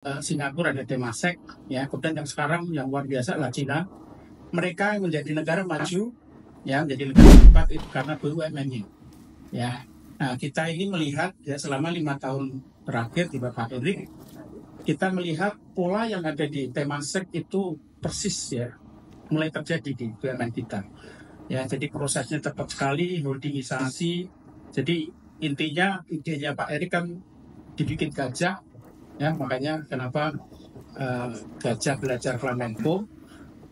Singapura ada Temasek, ya. Kemudian yang sekarang yang luar biasa adalah Cina. Mereka menjadi negara maju, ya, menjadi negara keempat itu karena BUMN-nya, ya. Nah, kita ini melihat ya selama 5 tahun terakhir di Bapak Erik, kita melihat pola yang ada di Temasek itu persis ya mulai terjadi di BUMN kita. Ya, jadi prosesnya cepat sekali, holdingisasi. Jadi intinya idenya Pak Erik kan dibikin gajah, ya, makanya kenapa gajah belajar flamenco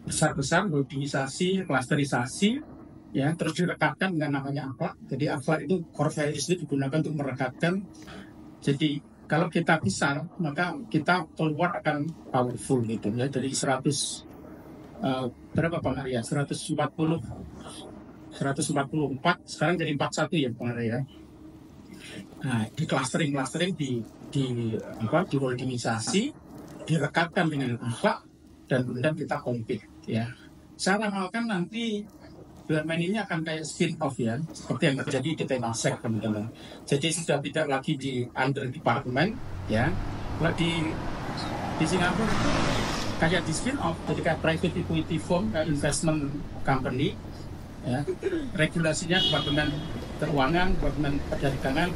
besar-besar, holdingisasi, klasterisasi, ya, terus direkatkan dengan namanya akhlak. Jadi akhlak itu core values itu digunakan untuk merekatkan. Jadi kalau kita besar, maka kita keluar akan powerful gitu ya. Dari 100 berapa Bang Arya? 144 sekarang jadi 41 ya Bang Arya. Nah, di clustering di holdingisasi, direkatkan dengan akhlak, dan kemudian kita compete ya. Saya ramalkan nanti BUMN ini akan kayak spin off ya, seperti yang terjadi di Temasek teman-teman. Jadi sudah tidak lagi di under department ya. Kalau di Singapura itu kayak di spin off, jadi kayak private equity firm, kayak investment company ya. Regulasinya departemen keuangan, departemen perdagangan,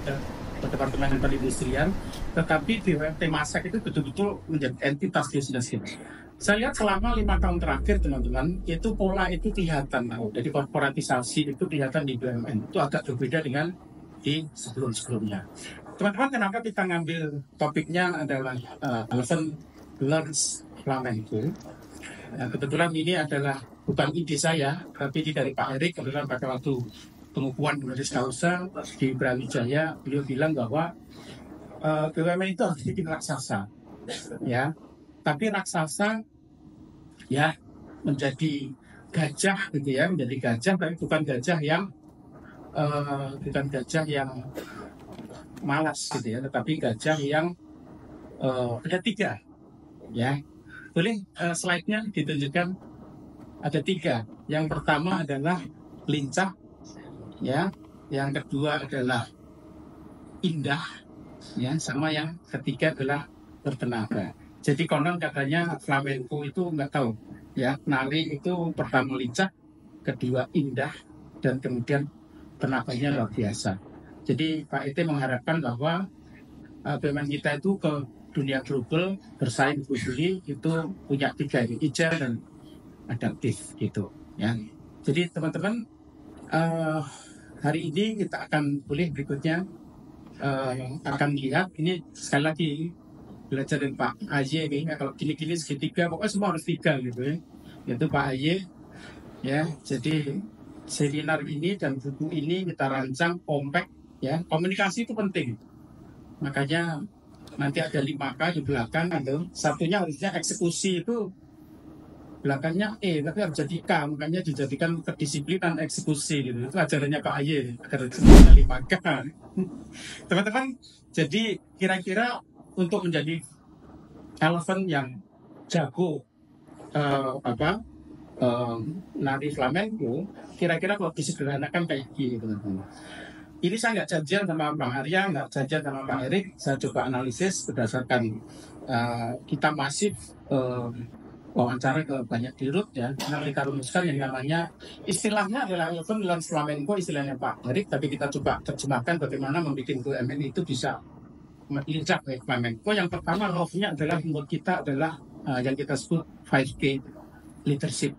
departemen perindustrian, tetapi di Temasek itu betul-betul menjadi entitas bisnis kita. Saya lihat selama 5 tahun terakhir teman-teman, itu pola itu kelihatan. Jadi korporatisasi itu kelihatan di BUMN. Itu agak berbeda dengan di sebelum-sebelumnya. Teman-teman, kenapa kita ngambil topiknya adalah Eleven Learns Flamenco? Kebetulan ini adalah bukan ide saya, tapi dari Pak Erik. Kebetulan pada waktu pengukuhan Honoris Causa di Brawijaya, beliau bilang bahwa BUMN itu harus bikin raksasa, ya. Tapi raksasa ya menjadi gajah gitu ya, menjadi gajah, tapi bukan gajah yang malas gitu ya, tetapi gajah yang ada 3 ya. Boleh slide-nya ditunjukkan, ada 3. Yang pertama adalah lincah ya, yang kedua adalah indah ya, sama yang ketiga adalah bertenaga. Jadi konon katanya flamenco itu nggak tahu ya, nari itu pertama lincah, kedua indah, dan kemudian tenaganya luar biasa. Jadi Pak Ete mengharapkan bahwa BUMN kita itu ke dunia global bersaing globally itu punya 3 ini, agile dan adaptif gitu ya. Jadi teman-teman, hari ini kita akan berikutnya akan lihat ini sekali lagi belajar dari Pak AY ini. Kalau gini-gini segitiga, pokoknya semua harus 3 gitu ya. Itu Pak AY ya. Jadi seminar ini dan buku ini kita rancang compact ya. Komunikasi itu penting. Makanya nanti ada 5K di belakang, ada satunya harusnya eksekusi, itu belakangnya tapi harus jadi K, makanya dijadikan kedisiplinan eksekusi gitu. Itu ajarannya Pak AY agar semuanya 5K. Teman-teman, jadi kira-kira untuk menjadi elephant yang jago nari flamenco, kira-kira kalau disederhanakan kayak gini teman-teman. Ini saya nggak janjian sama Bang Arya, nggak janjian sama Bang Erik. Saya coba analisis berdasarkan kita masif wawancara ke banyak dirut ya. Nanti kita rumuskan yang namanya, istilahnya adalah Eleven Learns Flamenco, istilahnya Pak Erik, tapi kita coba terjemahkan bagaimana membuat BUMN itu bisa lincah kayak flamenco. Yang pertama love-nya adalah menurut kita adalah yang kita sebut 5K leadership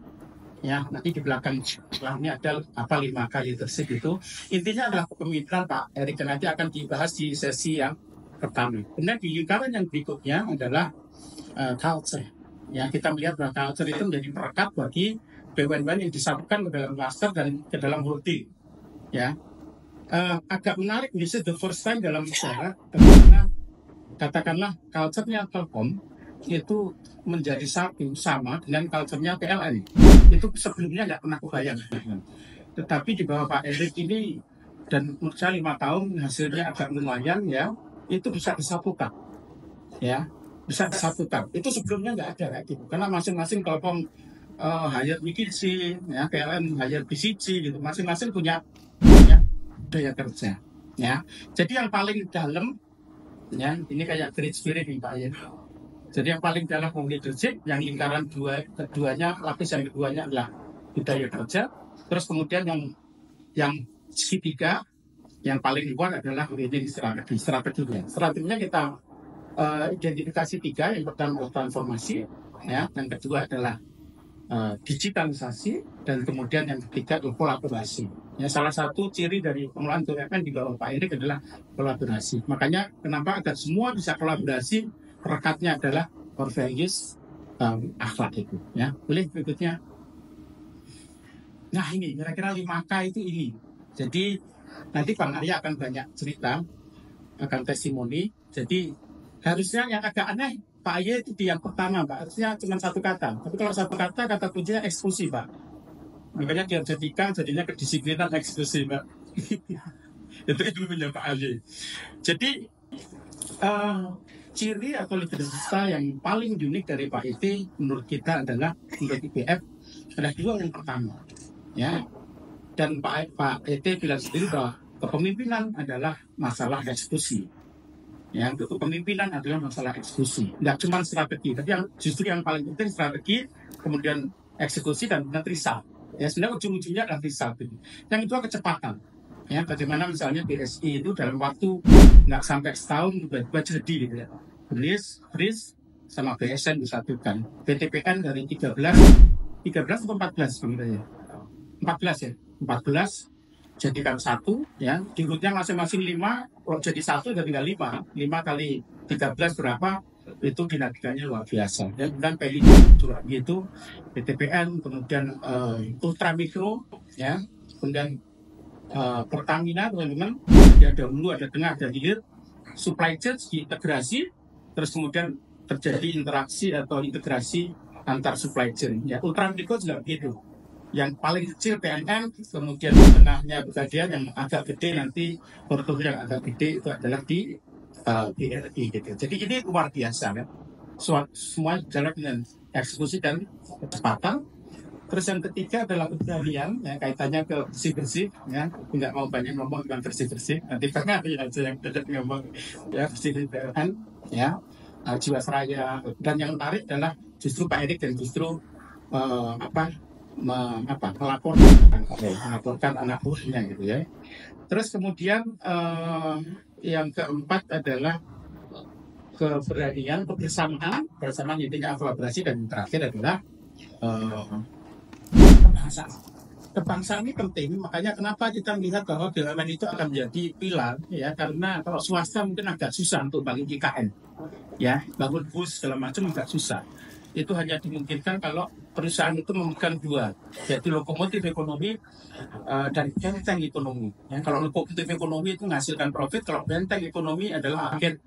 ya. Nanti di belakang ini ada 5K leadership itu. Intinya adalah kepemimpinan Pak Erik, dan nanti akan dibahas di sesi yang pertama. Kemudian di lingkaran yang berikutnya adalah culture. Ya, kita melihat bahwa culture itu menjadi perekat bagi BUMN yang disatukan ke dalam cluster dan ke dalam holding. Ya, agak menarik, this is the first time dalam sejarah karena katakanlah culture-nya Telkom itu menjadi sama dengan culture-nya PLN. Itu sebelumnya nggak pernah kebayang. Tetapi di bawah Pak Erik ini, dan menurut saya 5 tahun hasilnya agak lumayan ya, itu bisa disatukan ya, bisa disatukan. Itu sebelumnya nggak ada kayak gitu, karena masing-masing Telkom hire BKC ya, PLN hire BCG gitu, masing-masing punya daya kerja ya. Jadi yang paling dalam ya, ini kayak great spirit nih Pak ya. Jadi yang paling dalam leadership, yang lingkaran keduanya, lapis yang keduanya adalah budaya kerja. Terus kemudian yang segitiga, yang paling luar adalah ini strategi. Strateginya kita identifikasi 3. Yang pertama transformasi, ya. Yang kedua adalah digitalisasi, dan kemudian yang ketiga adalah kolaborasi. Ya, salah satu ciri dari pengelolaan BUMN di bawah Pak Erik adalah kolaborasi. Makanya kenapa agar semua bisa kolaborasi, rekatnya adalah core values, akhlak itu. Ya, boleh berikutnya. Nah ini kira-kira 5K itu ini. Jadi nanti Bang Arya akan banyak cerita, akan testimoni. Jadi harusnya yang agak aneh, Pak Aye itu di yang pertama, Pak. Harusnya cuma 1 kata. Tapi kalau 1 kata kuncinya eksklusi, Pak. Makanya dia jadinya kedisiplinan eksklusi, Pak. Itu ilmunya Pak Aye. Jadi ciri atau leadership yang paling unik dari Pak ET menurut kita adalah, menurut IPF, ada 2 yang pertama. Ya. Dan Pak ET bilang sendiri bahwa kepemimpinan adalah masalah eksekusi. Ya, kepemimpinan adalah masalah eksekusi. Tidak cuma strategi, tapi justru yang paling penting strategi, kemudian eksekusi, dan result. Ya, sebenarnya ujung-ujungnya adalah result. Yang kedua kecepatan. Ya, bagaimana misalnya BSI itu dalam waktu nggak sampai setahun tiba-tiba jadi gitu ya. BRIS sama BSN disatukan. BTPN dari 13 atau 14 sebenarnya. 14 ya. 14 jadikan 1 ya, di rootnya masing-masing 5, kalau jadi 1 jadi tinggal 5 kali 13 berapa, itu dinamikanya luar biasa. Dan kemudian PLI gitu, BTPN, kemudian Ultramikro ya, kemudian Pertamina, teman-teman, ada hulu, ada tengah, ada hilir, supply chain diintegrasi, terus kemudian terjadi interaksi atau integrasi antar supply chain ya. Ultramikro juga begitu. Yang paling kecil PNM, kemudian tengahnya Pegadaian, yang agak gede nanti portofolio yang agak gede itu adalah di BRI gitu. Jadi ini luar biasa kan. Semua jalan dengan eksekusi dan kecepatan. Terus yang ketiga adalah keberanian, ya, kaitannya ke bersih-bersih, ya. Nggak mau banyak ngomong tentang bersih-bersih. Nanti Bang Ari aja yang banyak ngomong, ya, bersih-bersih, ya, jiwasraya. Dan yang menarik adalah justru Pak Erik dan justru melaporkan anak buahnya gitu ya. Terus kemudian yang keempat adalah keberanian, kebersamaan intinya kolaborasi, dan yang terakhir adalah kebangsaan ini penting. Makanya kenapa kita melihat bahwa BUMN itu akan menjadi pilar ya, karena kalau swasta mungkin agak susah untuk bangun IKN ya, bangun bus segala macam agak susah. Itu hanya dimungkinkan kalau perusahaan itu memegang 2, yaitu lokomotif ekonomi dan benteng ekonomi. Ya, kalau lokomotif ekonomi itu menghasilkan profit, kalau benteng ekonomi adalah agen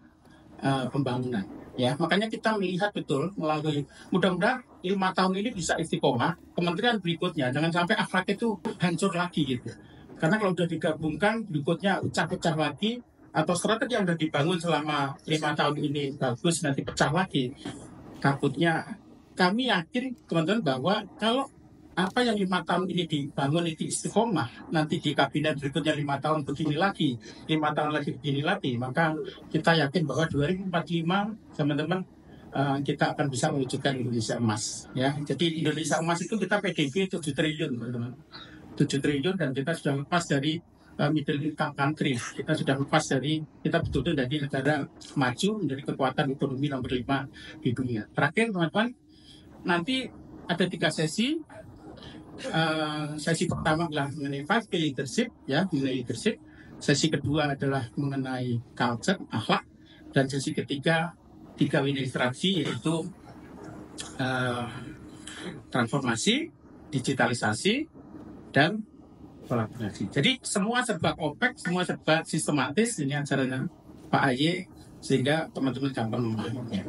pembangunan. Ya, makanya kita melihat betul melalui, mudah-mudahan 5 tahun ini bisa istiqomah. Kementerian berikutnya jangan sampai akhlak itu hancur lagi gitu. Karena kalau sudah digabungkan berikutnya pecah-pecah lagi, atau strategi yang sudah dibangun selama 5 tahun ini bagus nanti pecah lagi. Takutnya, kami yakin teman-teman bahwa kalau apa yang 5 tahun ini dibangun itu istiqomah, nanti di kabinet berikutnya 5 tahun begini lagi, 5 tahun lagi begini lagi, maka kita yakin bahwa 2045 teman-teman kita akan bisa mewujudkan Indonesia emas ya. Jadi Indonesia emas itu kita PDB 7 triliun teman-teman, 7 triliun, dan kita sudah lepas dari middle income country. Kita sudah lepas dari, kita betul-betul dari negara maju menjadi kekuatan ekonomi nomor 5 di dunia. Terakhir teman-teman, nanti ada 3 sesi. Sesi pertama adalah mengenai 5 key leadership ya, nilai leadership. Sesi kedua adalah mengenai culture, akhlak, dan sesi ketiga 3 ilustrasi, yaitu transformasi, digitalisasi, dan kolaborasi. Jadi semua serba kompak, semua serba sistematis ini acaranya Pak Aye, sehingga teman-teman gampang memahaminya.